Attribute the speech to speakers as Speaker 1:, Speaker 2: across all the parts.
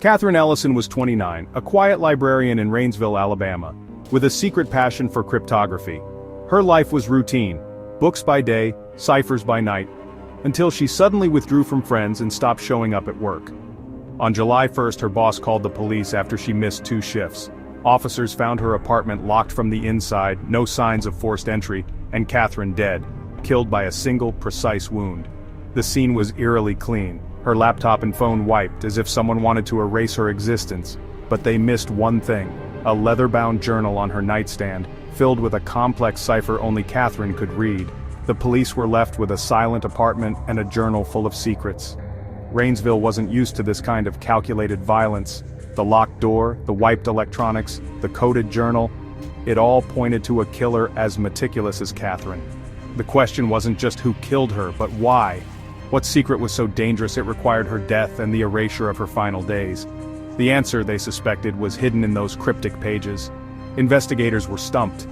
Speaker 1: Catherine Ellison was 29, a quiet librarian in Rainsville, Alabama, with a secret passion for cryptography. Her life was routine, books by day, ciphers by night, until she suddenly withdrew from friends and stopped showing up at work. On July 1st, her boss called the police after she missed 2 shifts. Officers found her apartment locked from the inside, no signs of forced entry, and Catherine dead, killed by a single, precise wound. The scene was eerily clean, her laptop and phone wiped as if someone wanted to erase her existence, but they missed one thing: a leather-bound journal on her nightstand, filled with a complex cipher only Catherine could read. The police were left with a silent apartment and a journal full of secrets. Rainsville wasn't used to this kind of calculated violence. The locked door, the wiped electronics, the coded journal, it all pointed to a killer as meticulous as Catherine. The question wasn't just who killed her, but why. What secret was so dangerous it required her death and the erasure of her final days? The answer, they suspected, was hidden in those cryptic pages. Investigators were stumped.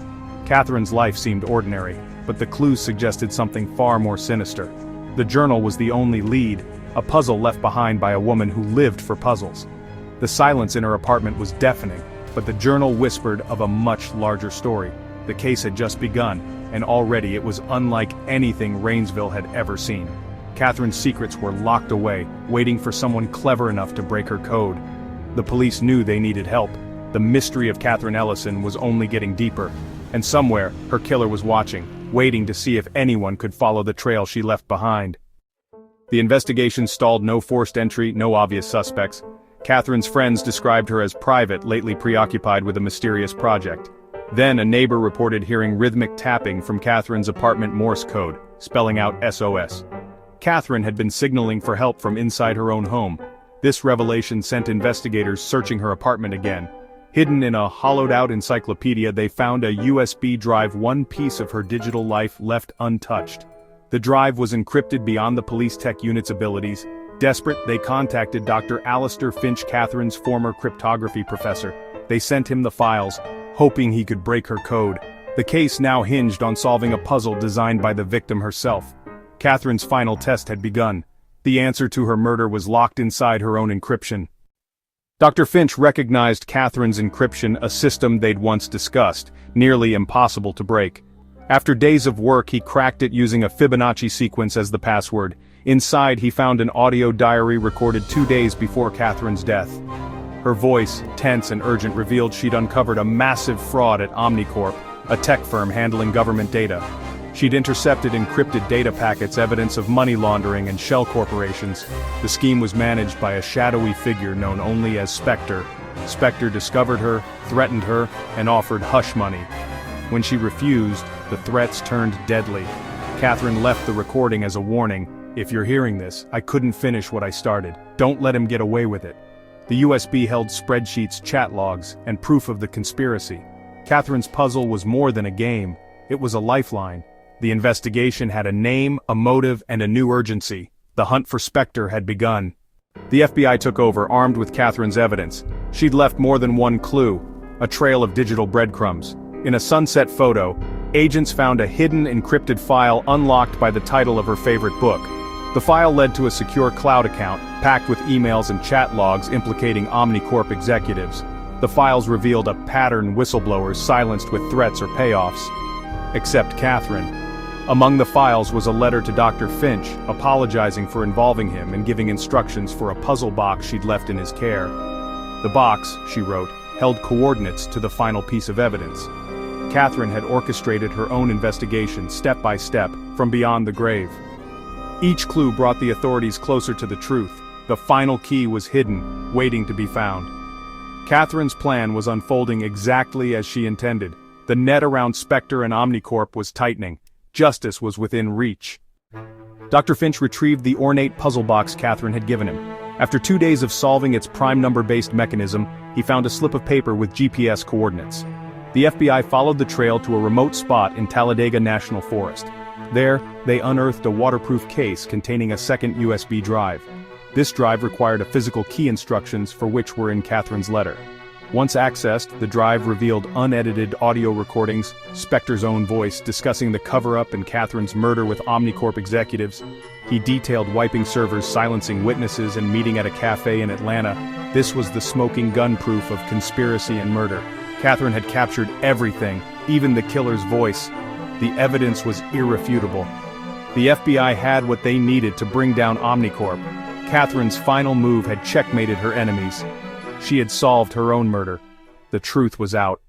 Speaker 1: Catherine's life seemed ordinary, but the clues suggested something far more sinister. The journal was the only lead, a puzzle left behind by a woman who lived for puzzles. The silence in her apartment was deafening, but the journal whispered of a much larger story. The case had just begun, and already it was unlike anything Rainsville had ever seen. Catherine's secrets were locked away, waiting for someone clever enough to break her code. The police knew they needed help. The mystery of Catherine Ellison was only getting deeper, and somewhere, her killer was watching, waiting to see if anyone could follow the trail she left behind. The investigation stalled. No forced entry, no obvious suspects. Catherine's friends described her as private, lately preoccupied with a mysterious project. Then a neighbor reported hearing rhythmic tapping from Catherine's apartment Morse code, spelling out SOS. Catherine had been signaling for help from inside her own home. This revelation sent investigators searching her apartment again. Hidden in a hollowed-out encyclopedia, they found a USB drive, one piece of her digital life left untouched. The drive was encrypted beyond the police tech unit's abilities. Desperate, they contacted Dr. Alistair Finch, Catherine's former cryptography professor. They sent him the files, hoping he could break her code. The case now hinged on solving a puzzle designed by the victim herself. Catherine's final test had begun. The answer to her murder was locked inside her own encryption. Dr. Finch recognized Catherine's encryption, a system they'd once discussed, nearly impossible to break. After days of work, he cracked it using a Fibonacci sequence as the password. Inside, he found an audio diary recorded 2 days before Catherine's death. Her voice, tense and urgent, revealed she'd uncovered a massive fraud at Omnicorp, a tech firm handling government data. She'd intercepted encrypted data packets, evidence of money laundering and shell corporations. The scheme was managed by a shadowy figure known only as Specter. Specter discovered her, threatened her, and offered hush money. When she refused, the threats turned deadly. Catherine left the recording as a warning: "If you're hearing this, I couldn't finish what I started. Don't let him get away with it." The USB held spreadsheets, chat logs, and proof of the conspiracy. Catherine's puzzle was more than a game. It was a lifeline. The investigation had a name, a motive, and a new urgency. The hunt for Specter had begun. The FBI took over, armed with Catherine's evidence. She'd left more than one clue, a trail of digital breadcrumbs. In a sunset photo, agents found a hidden encrypted file unlocked by the title of her favorite book. The file led to a secure cloud account, packed with emails and chat logs implicating Omnicorp executives. The files revealed a pattern: whistleblowers silenced with threats or payoffs. Except Catherine. Among the files was a letter to Dr. Finch, apologizing for involving him and giving instructions for a puzzle box she'd left in his care. The box, she wrote, held coordinates to the final piece of evidence. Catherine had orchestrated her own investigation, step by step, from beyond the grave. Each clue brought the authorities closer to the truth. The final key was hidden, waiting to be found. Catherine's plan was unfolding exactly as she intended. The net around Specter and Omnicorp was tightening. Justice was within reach. Dr. Finch retrieved the ornate puzzle box Catherine had given him. After 2 days of solving its prime number-based mechanism, he found a slip of paper with GPS coordinates. The FBI followed the trail to a remote spot in Talladega National Forest. There, they unearthed a waterproof case containing a second USB drive. This drive required a physical key, instructions for which were in Catherine's letter. Once accessed, the drive revealed unedited audio recordings, Specter's own voice discussing the cover-up and Catherine's murder with Omnicorp executives. He detailed wiping servers, silencing witnesses, and meeting at a cafe in Atlanta. This was the smoking gun proof of conspiracy and murder. Catherine had captured everything, even the killer's voice. The evidence was irrefutable. The FBI had what they needed to bring down Omnicorp. Catherine's final move had checkmated her enemies. She had solved her own murder. The truth was out.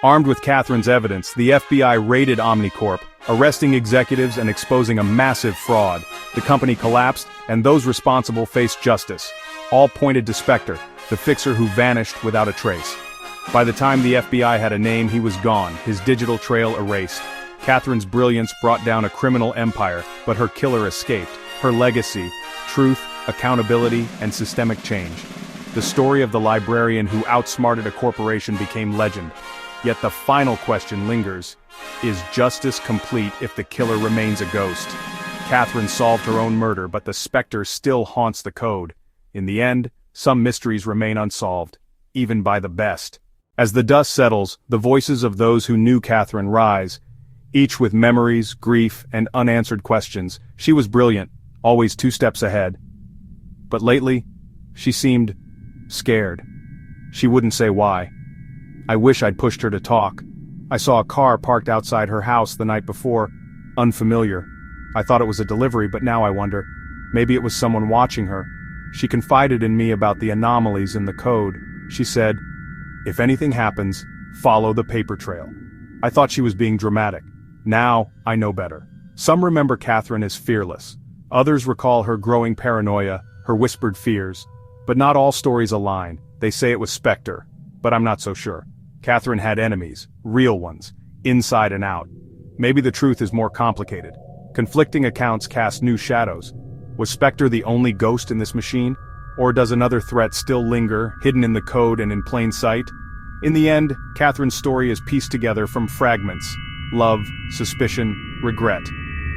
Speaker 1: Armed with Catherine's evidence, the FBI raided Omnicorp, arresting executives and exposing a massive fraud. The company collapsed, and those responsible faced justice. All pointed to Specter, the fixer who vanished without a trace. By the time the FBI had a name, he was gone, his digital trail erased. Catherine's brilliance brought down a criminal empire, but her killer escaped. Her legacy: truth, accountability, and systemic change. The story of the librarian who outsmarted a corporation became legend. Yet the final question lingers: is justice complete if the killer remains a ghost? Catherine solved her own murder, but the Specter still haunts the code. In the end, some mysteries remain unsolved, even by the best. As the dust settles, the voices of those who knew Catherine rise, each with memories, grief, and unanswered questions. She was brilliant, always 2 steps ahead. But lately, she seemed scared. She wouldn't say why. I wish I'd pushed her to talk. I saw a car parked outside her house the night before. Unfamiliar. I thought it was a delivery, but now I wonder, maybe it was someone watching her. She confided in me about the anomalies in the code. She said, "If anything happens, follow the paper trail." I thought she was being dramatic. Now, I know better. Some remember Catherine as fearless. Others recall her growing paranoia, her whispered fears. But not all stories align. They say it was Specter, but I'm not so sure. Catherine had enemies, real ones, inside and out. Maybe the truth is more complicated. Conflicting accounts cast new shadows. Was Specter the only ghost in this machine? Or does another threat still linger, hidden in the code and in plain sight? In the end, Catherine's story is pieced together from fragments: love, suspicion, regret.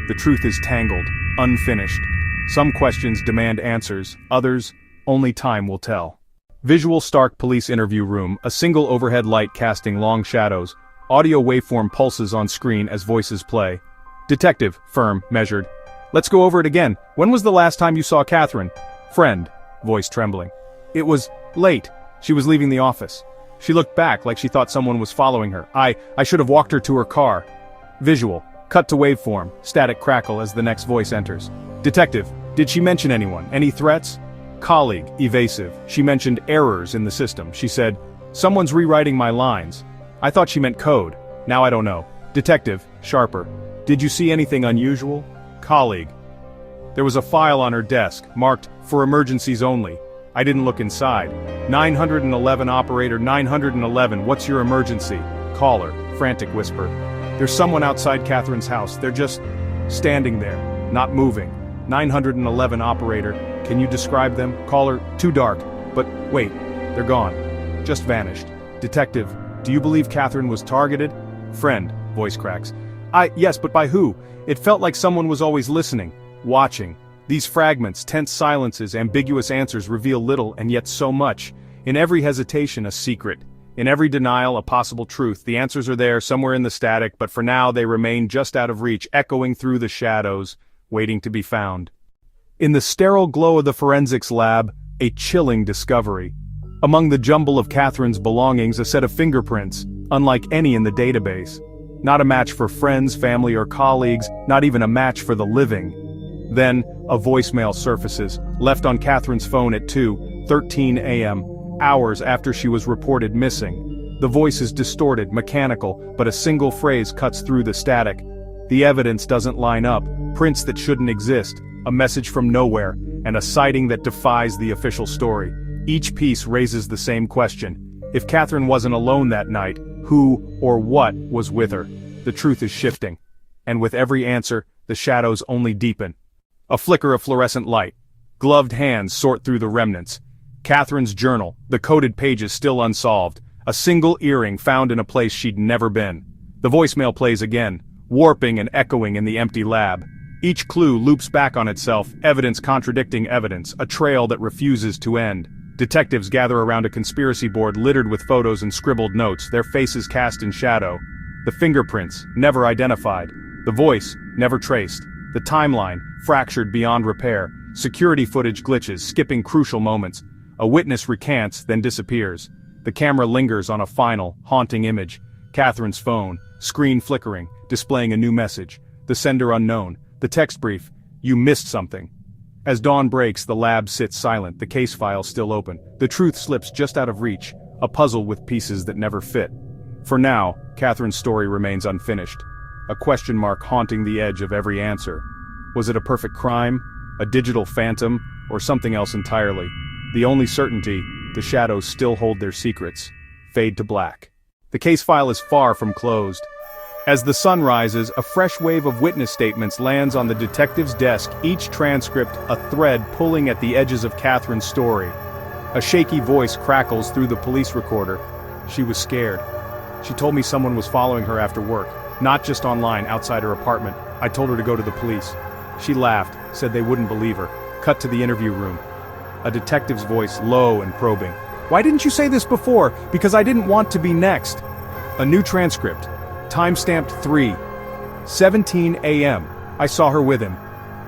Speaker 1: The truth is tangled, unfinished. Some questions demand answers, others, only time will tell. Visual stark police interview room, a single overhead light casting long shadows. Audio waveform pulses on screen as voices play. Detective, firm, measured. Let's go over it again. When was the last time you saw Catherine? Friend, voice trembling. It was late. She was leaving the office. She looked back like she thought someone was following her. I should have walked her to her car. Visual, cut to waveform, static crackle as the next voice enters. Detective, did she mention anyone? Any threats? Colleague, evasive. She mentioned errors in the system. She said, "Someone's rewriting my lines." I thought she meant code. Now I don't know. Detective, sharper. Did you see anything unusual? Colleague. There was a file on her desk, marked, "For emergencies only." I didn't look inside. 911 operator 911, what's your emergency? Caller, frantic whisper. There's someone outside Catherine's house. They're just standing there, not moving. 911 operator, can you describe them? Caller, too dark. But wait, they're gone. Just vanished. Detective, do you believe Catherine was targeted? Friend, voice cracks. Yes, but by who? It felt like someone was always listening, watching. These fragments, tense silences, ambiguous answers reveal little and yet so much. In every hesitation, a secret. In every denial, a possible truth. The answers are there, somewhere in the static, but for now they remain just out of reach, echoing through the shadows, waiting to be found. In the sterile glow of the forensics lab, a chilling discovery. Among the jumble of Catherine's belongings, a set of fingerprints, unlike any in the database. Not a match for friends, family, or colleagues, not even a match for the living. Then, a voicemail surfaces, left on Catherine's phone at 2:13 a.m., hours after she was reported missing. The voice is distorted, mechanical, but a single phrase cuts through the static. The evidence doesn't line up, prints that shouldn't exist, a message from nowhere, and a sighting that defies the official story. Each piece raises the same question. If Catherine wasn't alone that night, who or what was with her? The truth is shifting. And with every answer, the shadows only deepen. A flicker of fluorescent light. Gloved hands sort through the remnants. Catherine's journal, the coded pages still unsolved. A single earring found in a place she'd never been. The voicemail plays again, warping and echoing in the empty lab. Each clue loops back on itself, evidence contradicting evidence, a trail that refuses to end. Detectives gather around a conspiracy board littered with photos and scribbled notes, their faces cast in shadow. The fingerprints, never identified. The voice, never traced. The timeline, fractured beyond repair. Security footage glitches, skipping crucial moments. A witness recants, then disappears. The camera lingers on a final, haunting image. Catherine's phone, screen flickering, displaying a new message. The sender unknown. The text brief, "You missed something." As dawn breaks, the lab sits silent, the case file still open. The truth slips just out of reach, a puzzle with pieces that never fit. For now, Catherine's story remains unfinished. A question mark haunting the edge of every answer. Was it a perfect crime, a digital phantom, or something else entirely? The only certainty, the shadows still hold their secrets. Fade to black. The case file is far from closed. As the sun rises, a fresh wave of witness statements lands on the detective's desk, each transcript a thread pulling at the edges of Catherine's story. A shaky voice crackles through the police recorder. She was scared. She told me someone was following her after work, not just online, outside her apartment. I told her to go to the police. She laughed, said they wouldn't believe her. Cut to the interview room. A detective's voice, low and probing. "Why didn't you say this before?" "Because I didn't want to be next." A new transcript. Timestamped 3:17 a.m. I saw her with him.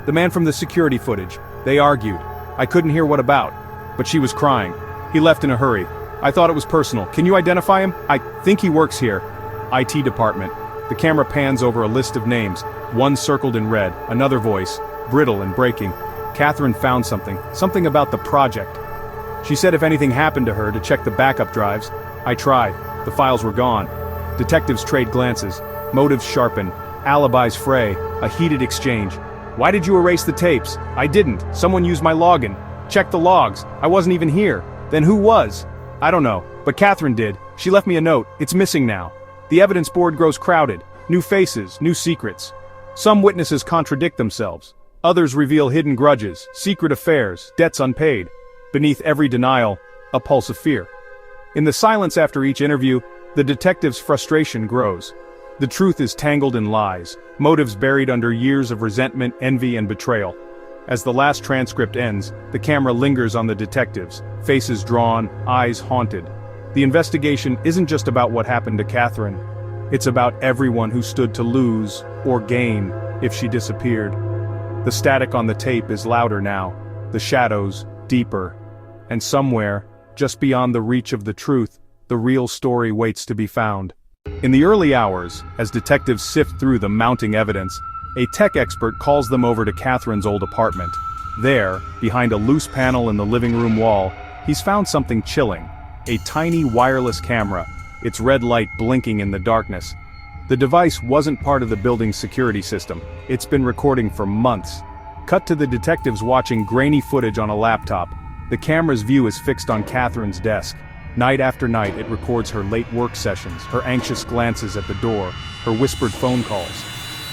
Speaker 1: The man from the security footage. They argued. I couldn't hear what about. But she was crying. He left in a hurry. I thought it was personal. "Can you identify him?" "I think he works here." IT department. The camera pans over a list of names. One circled in red. Another voice. Brittle and breaking. Catherine found something. Something about the project. She said if anything happened to her to check the backup drives. I tried. The files were gone. Detectives trade glances. Motives sharpen. Alibis fray. A heated exchange. "Why did you erase the tapes?" "I didn't. Someone used my login." "Check the logs. I wasn't even here." "Then who was?" "I don't know. But Catherine did. She left me a note. It's missing now." The evidence board grows crowded. New faces, new secrets. Some witnesses contradict themselves. Others reveal hidden grudges, secret affairs, debts unpaid. Beneath every denial, a pulse of fear. In the silence after each interview, the detective's frustration grows. The truth is tangled in lies, motives buried under years of resentment, envy, and betrayal. As the last transcript ends, the camera lingers on the detectives, faces drawn, eyes haunted. The investigation isn't just about what happened to Catherine. It's about everyone who stood to lose, or gain, if she disappeared. The static on the tape is louder now, the shadows, deeper. And somewhere, just beyond the reach of the truth, the real story waits to be found. In the early hours, as detectives sift through the mounting evidence, a tech expert calls them over to Catherine's old apartment. There, behind a loose panel in the living room wall, he's found something chilling. A tiny wireless camera, its red light blinking in the darkness. The device wasn't part of the building's security system. It's been recording for months. Cut to the detectives watching grainy footage on a laptop. The camera's view is fixed on Catherine's desk. Night after night it records her late work sessions, her anxious glances at the door, her whispered phone calls.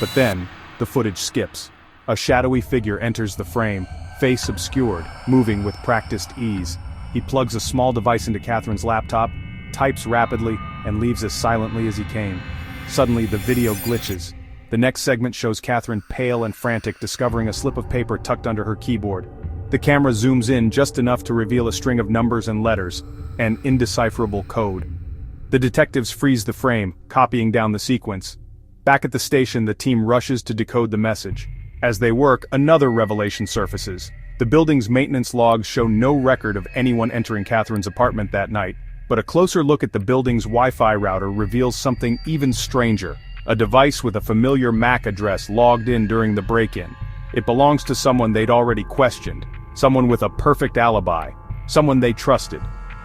Speaker 1: But then, the footage skips. A shadowy figure enters the frame, face obscured, moving with practiced ease. He plugs a small device into Catherine's laptop, types rapidly, and leaves as silently as he came. Suddenly the video glitches. The next segment shows Catherine pale and frantic, discovering a slip of paper tucked under her keyboard. The camera zooms in just enough to reveal a string of numbers and letters, an indecipherable code. The detectives freeze the frame, copying down the sequence. Back at the station, the team rushes to decode the message. As they work, another revelation surfaces. The building's maintenance logs show no record of anyone entering Catherine's apartment that night, but a closer look at the building's Wi-Fi router reveals something even stranger. A device with a familiar MAC address logged in during the break-in. It belongs to someone they'd already questioned, someone with a perfect alibi, someone they trusted.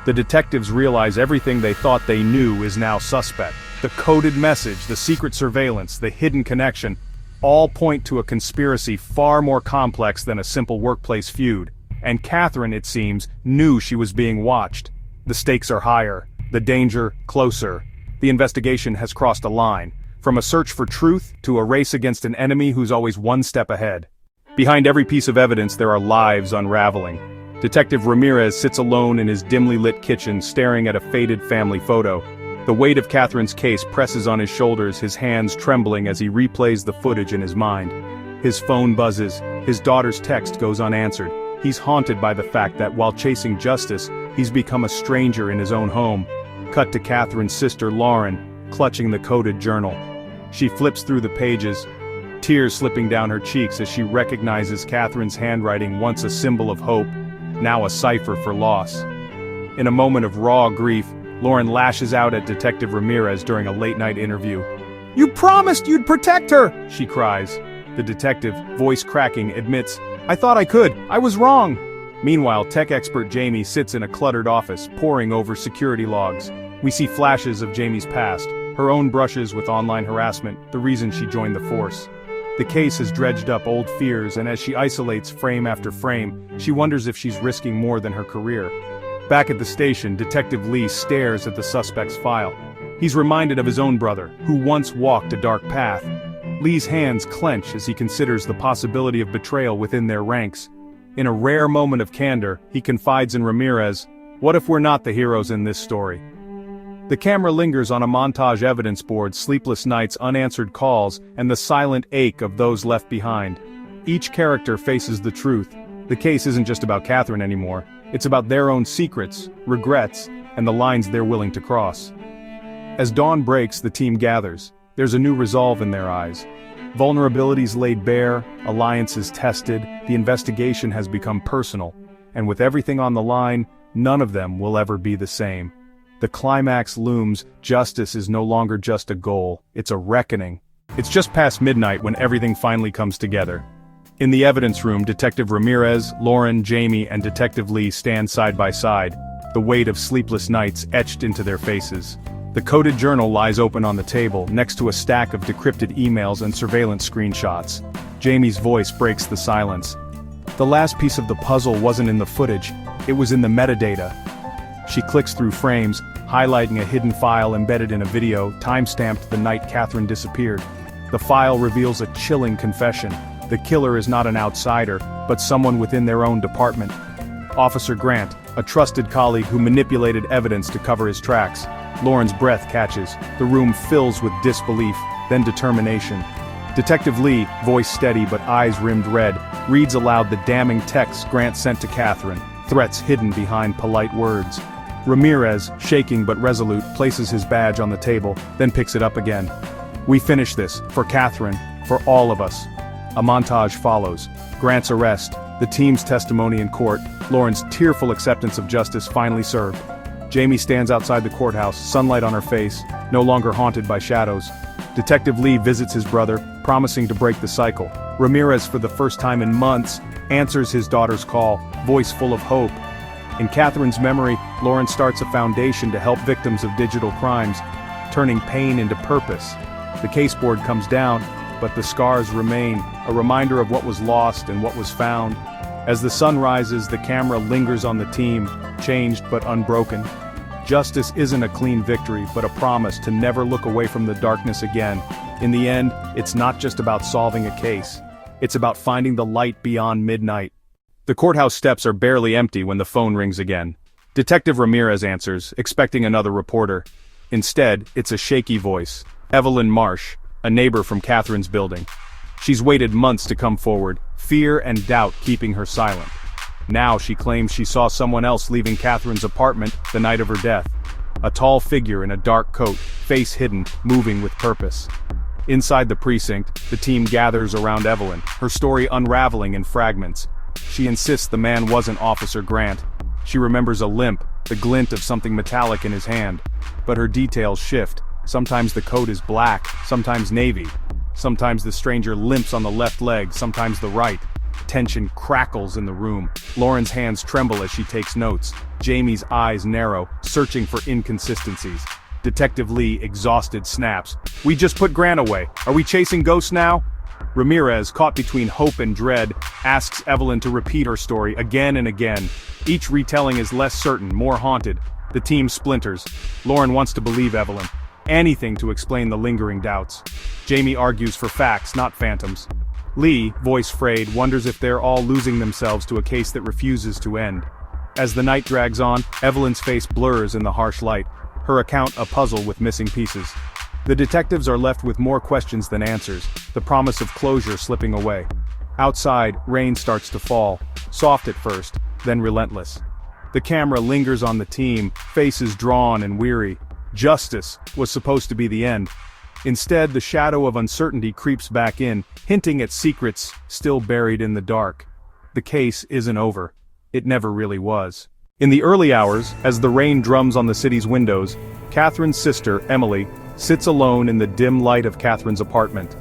Speaker 1: The detectives realize everything they thought they knew is now suspect. The coded message, the secret surveillance, the hidden connection, all point to a conspiracy far more complex than a simple workplace feud. And Catherine, it seems, knew she was being watched. The stakes are higher, the danger closer. The investigation has crossed a line, from a search for truth to a race against an enemy who's always one step ahead. Behind every piece of evidence there are lives unraveling. Detective Ramirez sits alone in his dimly lit kitchen staring at a faded family photo. The weight of Catherine's case presses on his shoulders, his hands trembling as he replays the footage in his mind. His phone buzzes, his daughter's text goes unanswered. he's haunted by the fact that while chasing justice, he's become a stranger in his own home. Cut to Catherine's sister Lauren, clutching the coded journal. She flips through the pages, tears slipping down her cheeks as she recognizes Catherine's handwriting, once a symbol of hope, now a cipher for loss. In a moment of raw grief, Lauren lashes out at Detective Ramirez during a late-night interview. "You promised you'd protect her!" she cries. The detective, voice cracking, admits, "I thought I could. I was wrong." Meanwhile, tech expert Jamie sits in a cluttered office, poring over security logs. We see flashes of Jamie's past, her own brushes with online harassment, the reason she joined the force. The case has dredged up old fears, and as she isolates frame after frame, she wonders if she's risking more than her career. Back at the station, Detective Lee stares at the suspect's file. He's reminded of his own brother, who once walked a dark path. Lee's hands clench as he considers the possibility of betrayal within their ranks. In a rare moment of candor, he confides in Ramirez, "What if we're not the heroes in this story?" The camera lingers on a montage evidence board, sleepless nights, unanswered calls, and the silent ache of those left behind. Each character faces the truth. The case isn't just about Catherine anymore. It's about their own secrets, regrets, and the lines they're willing to cross. As dawn breaks, the team gathers. There's a new resolve in their eyes. Vulnerabilities laid bare, alliances tested, the investigation has become personal. And with everything on the line, none of them will ever be the same. The climax looms. Justice is no longer just a goal, it's a reckoning. It's just past midnight when everything finally comes together. In the evidence room, Detective Ramirez, Lauren, Jamie, and Detective Lee stand side by side, the weight of sleepless nights etched into their faces. The coded journal lies open on the table, next to a stack of decrypted emails and surveillance screenshots. Jamie's voice breaks the silence. The last piece of the puzzle wasn't in the footage, it was in the metadata. She clicks through frames, highlighting a hidden file embedded in a video, time-stamped the night Catherine disappeared. The file reveals a chilling confession. The killer is not an outsider, but someone within their own department. Officer Grant, a trusted colleague who manipulated evidence to cover his tracks. Lauren's breath catches. The room fills with disbelief, then determination. Detective Lee, voice steady but eyes rimmed red, reads aloud the damning texts Grant sent to Catherine, threats hidden behind polite words. Ramirez, shaking but resolute, places his badge on the table, then picks it up again. "We finish this, for Catherine, for all of us." A montage follows. Grant's arrest, the team's testimony in court, Lauren's tearful acceptance of justice finally served. Jamie stands outside the courthouse, sunlight on her face, no longer haunted by shadows. Detective Lee visits his brother, promising to break the cycle. Ramirez, for the first time in months, answers his daughter's call, voice full of hope. In Catherine's memory, Lauren starts a foundation to help victims of digital crimes, turning pain into purpose. The caseboard comes down, but the scars remain, a reminder of what was lost and what was found. As the sun rises, the camera lingers on the team, changed but unbroken. Justice isn't a clean victory, but a promise to never look away from the darkness again. In the end, it's not just about solving a case. It's about finding the light beyond midnight. The courthouse steps are barely empty when the phone rings again. Detective Ramirez answers, expecting another reporter. Instead, it's a shaky voice. Evelyn Marsh, a neighbor from Catherine's building. She's waited months to come forward, fear and doubt keeping her silent. Now she claims she saw someone else leaving Catherine's apartment the night of her death. A tall figure in a dark coat, face hidden, moving with purpose. Inside the precinct, the team gathers around Evelyn, her story unraveling in fragments. She insists the man wasn't Officer Grant. She remembers a limp, the glint of something metallic in his hand. But her details shift. Sometimes the coat is black, sometimes navy. Sometimes the stranger limps on the left leg, sometimes the right. Tension crackles in the room. Lauren's hands tremble as she takes notes. Jamie's eyes narrow, searching for inconsistencies. Detective Lee, exhausted, snaps. "We just put Grant away. Are we chasing ghosts now?" Ramirez, caught between hope and dread, asks Evelyn to repeat her story again and again. Each retelling is less certain, more haunted. The team splinters. Lauren wants to believe Evelyn. Anything to explain the lingering doubts. Jamie argues for facts, not phantoms. Lee, voice frayed, wonders if they're all losing themselves to a case that refuses to end. As the night drags on, Evelyn's face blurs in the harsh light, her account a puzzle with missing pieces. The detectives are left with more questions than answers, the promise of closure slipping away. Outside, rain starts to fall. soft at first, then relentless. The camera lingers on the team, faces drawn and weary. Justice was supposed to be the end. Instead, the shadow of uncertainty creeps back in, hinting at secrets still buried in the dark. The case isn't over. It never really was. In the early hours, as the rain drums on the city's windows, Catherine's sister, Emily, sits alone in the dim light of Catherine's apartment.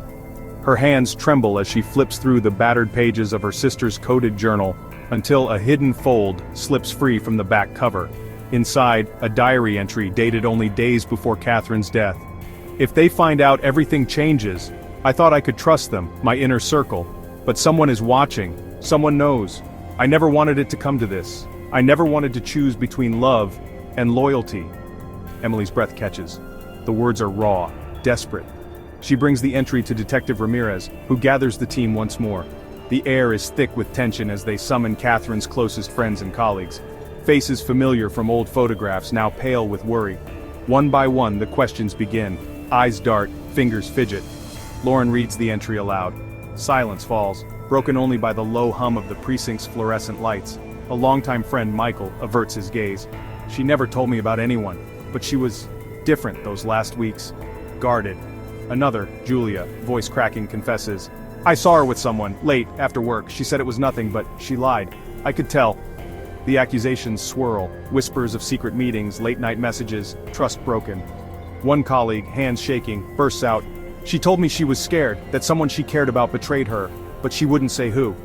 Speaker 1: Her hands tremble as she flips through the battered pages of her sister's coded journal, until a hidden fold slips free from the back cover. Inside, a diary entry dated only days before Catherine's death. If they find out, everything changes. I thought I could trust them, my inner circle. But someone is watching. Someone knows. I never wanted it to come to this. I never wanted to choose between love and loyalty. Emily's breath catches. The words are raw, desperate. She brings the entry to Detective Ramirez, who gathers the team once more. The air is thick with tension as they summon Catherine's closest friends and colleagues. Faces familiar from old photographs, now pale with worry. One by one, the questions begin. Eyes dart, fingers fidget. Lauren reads the entry aloud. Silence falls, broken only by the low hum of the precinct's fluorescent lights. A longtime friend, Michael, averts his gaze. She never told me about anyone, but she was different those last weeks. Guarded. Another, Julia, voice cracking, confesses. I saw her with someone, late, after work. She said it was nothing, but she lied. I could tell. The accusations swirl, whispers of secret meetings, late-night messages, trust broken. One colleague, hands shaking, bursts out. She told me she was scared, that someone she cared about betrayed her, but she wouldn't say who.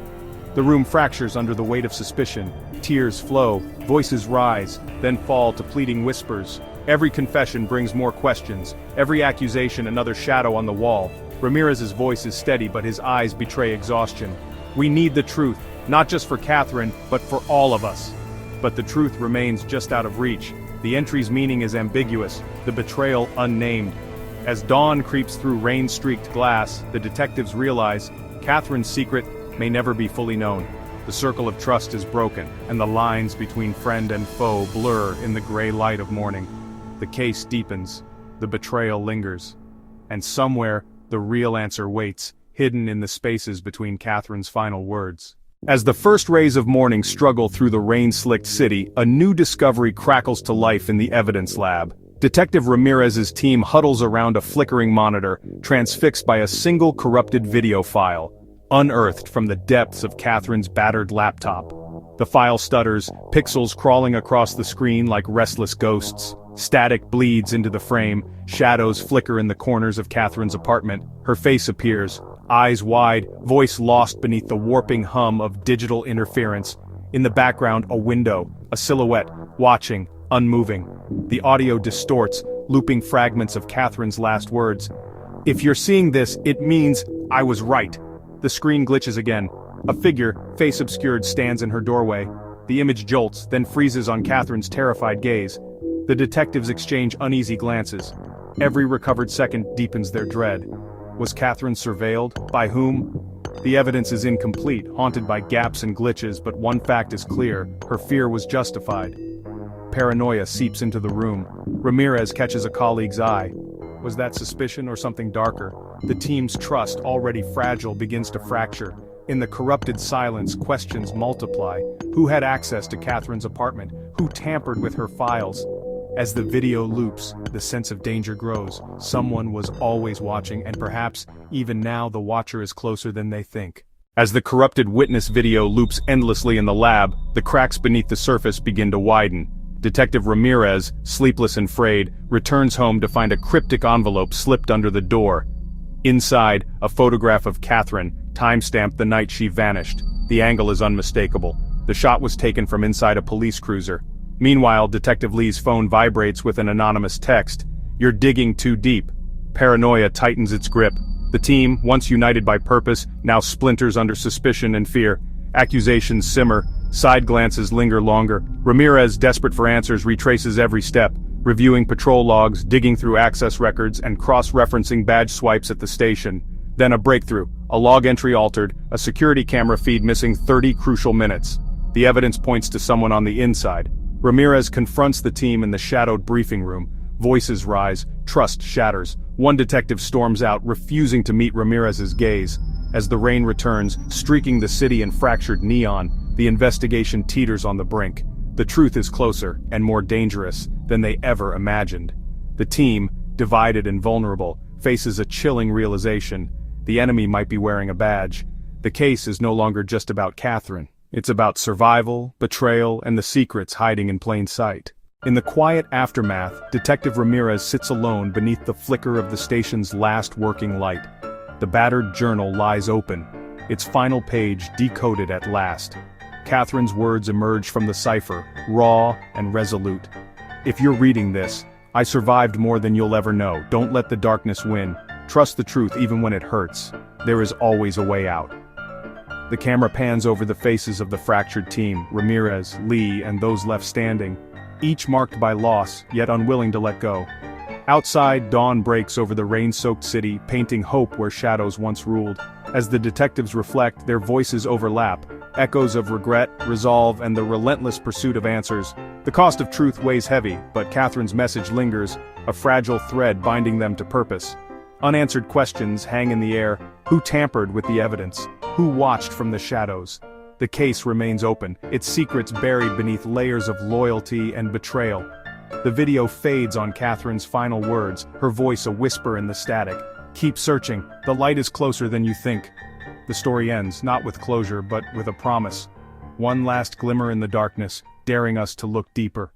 Speaker 1: The room fractures under the weight of suspicion. Tears flow, voices rise, then fall to pleading whispers. Every confession brings more questions, every accusation another shadow on the wall. Ramirez's voice is steady, but his eyes betray exhaustion. We need the truth, not just for Catherine, but for all of us. But the truth remains just out of reach. The entry's meaning is ambiguous, the betrayal unnamed. As dawn creeps through rain-streaked glass, the detectives realize Catherine's secret may never be fully known. The circle of trust is broken, and the lines between friend and foe blur in the gray light of morning. The case deepens, the betrayal lingers, and somewhere, the real answer waits, hidden in the spaces between Catherine's final words. As the first rays of morning struggle through the rain-slicked city, a new discovery crackles to life in the evidence lab. Detective Ramirez's team huddles around a flickering monitor, transfixed by a single corrupted video file, unearthed from the depths of Catherine's battered laptop. The file stutters, pixels crawling across the screen like restless ghosts. Static bleeds into the frame, shadows flicker in the corners of Catherine's apartment. Her face appears, eyes wide, voice lost beneath the warping hum of digital interference. In the background, a window, a silhouette, watching, unmoving. The audio distorts, looping fragments of Catherine's last words. If you're seeing this, it means I was right. The screen glitches again. A figure, face obscured, stands in her doorway. The image jolts, then freezes on Catherine's terrified gaze. The detectives exchange uneasy glances. Every recovered second deepens their dread. Was Catherine surveilled? By whom? The evidence is incomplete, haunted by gaps and glitches, but one fact is clear: her fear was justified. Paranoia seeps into the room. Ramirez catches a colleague's eye. Was that suspicion or something darker? The team's trust, already fragile, begins to fracture. In the corrupted silence, questions multiply. Who had access to Catherine's apartment? Who tampered with her files? As the video loops, the sense of danger grows. Someone was always watching, and perhaps, even now, the watcher is closer than they think. As the corrupted witness video loops endlessly in the lab, the cracks beneath the surface begin to widen. Detective Ramirez, sleepless and frayed, returns home to find a cryptic envelope slipped under the door. Inside, a photograph of Catherine, time-stamped the night she vanished. The angle is unmistakable. The shot was taken from inside a police cruiser. Meanwhile, Detective Lee's phone vibrates with an anonymous text. You're digging too deep. Paranoia tightens its grip. The team, once united by purpose, now splinters under suspicion and fear. Accusations simmer. Side glances linger longer. Ramirez, desperate for answers, retraces every step, reviewing patrol logs, digging through access records, and cross-referencing badge swipes at the station. Then a breakthrough. A log entry altered, a security camera feed missing 30 crucial minutes. The evidence points to someone on the inside. Ramirez confronts the team in the shadowed briefing room. Voices rise, trust shatters. One detective storms out, refusing to meet Ramirez's gaze. As the rain returns, streaking the city in fractured neon, The investigation teeters on the brink. The truth is closer and more dangerous than they ever imagined. The team, divided and vulnerable, faces a chilling realization. The enemy might be wearing a badge. The case is no longer just about Catherine. It's about survival, betrayal, and the secrets hiding in plain sight. In the quiet aftermath, Detective Ramirez sits alone beneath the flicker of the station's last working light. The battered journal lies open, its final page decoded at last. Catherine's words emerge from the cipher, raw and resolute. If you're reading this, I survived more than you'll ever know. Don't let the darkness win. Trust the truth even when it hurts. There is always a way out. The camera pans over the faces of the fractured team, Ramirez, Lee, and those left standing, each marked by loss, yet unwilling to let go. Outside, dawn breaks over the rain-soaked city, painting hope where shadows once ruled. As the detectives reflect, their voices overlap, echoes of regret, resolve, and the relentless pursuit of answers. The cost of truth weighs heavy, but Catherine's message lingers, a fragile thread binding them to purpose. Unanswered questions hang in the air. Who tampered with the evidence? Who watched from the shadows? The case remains open, its secrets buried beneath layers of loyalty and betrayal. The video fades on Catherine's final words, her voice a whisper in the static. Keep searching, the light is closer than you think. The story ends, not with closure, but with a promise. One last glimmer in the darkness, daring us to look deeper.